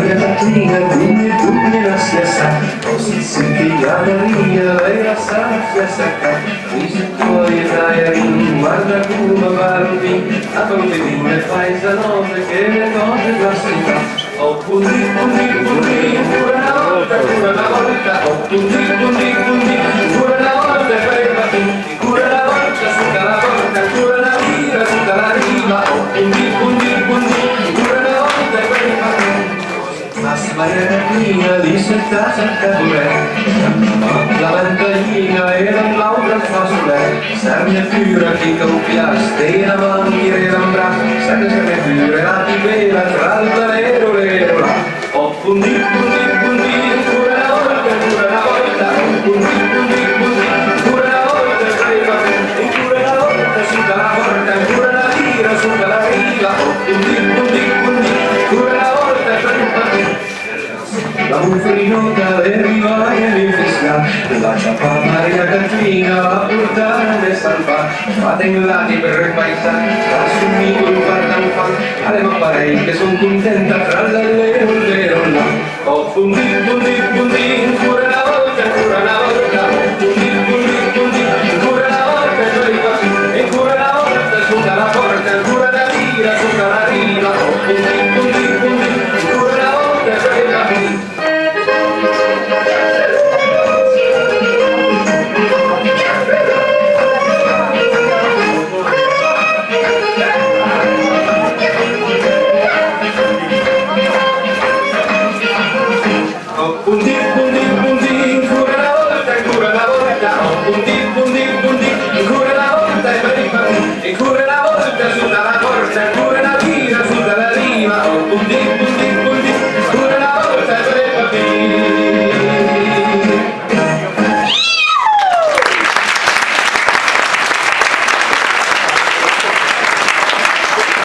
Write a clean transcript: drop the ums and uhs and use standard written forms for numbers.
Maria Catrina, dimmi la stessa, così sentiva Maria, lei la stessa, mi sento in guarda come parli, a bambini e paesanote che le cose passano. Oh pure una volta, oh pure una volta per tutti, pure una volta sotto la porta, pure la vita sotto la riva, oh pure una volta per tutti. Ma Maria Catrina disse tacca pure, la ventaglia era l'altra fasole, serve pure chi compia, stena manchi e l'ambra, serve pure la pipera tra il valero l'ero là. Oh pundi, pure una volta, pure una volta, pundi, pure una volta, pure una volta sotto la porta, pure la tira sotto la riva, oh pundi, pure una volta per la muffrinota le rivaie di fisca, la ciappa Maria Catrina la portare ne salva, fate in lati per il paesaggio, assumi col guarda un fan, alle mamparei che son contenta tra l'allero e il vero là, oh fundi,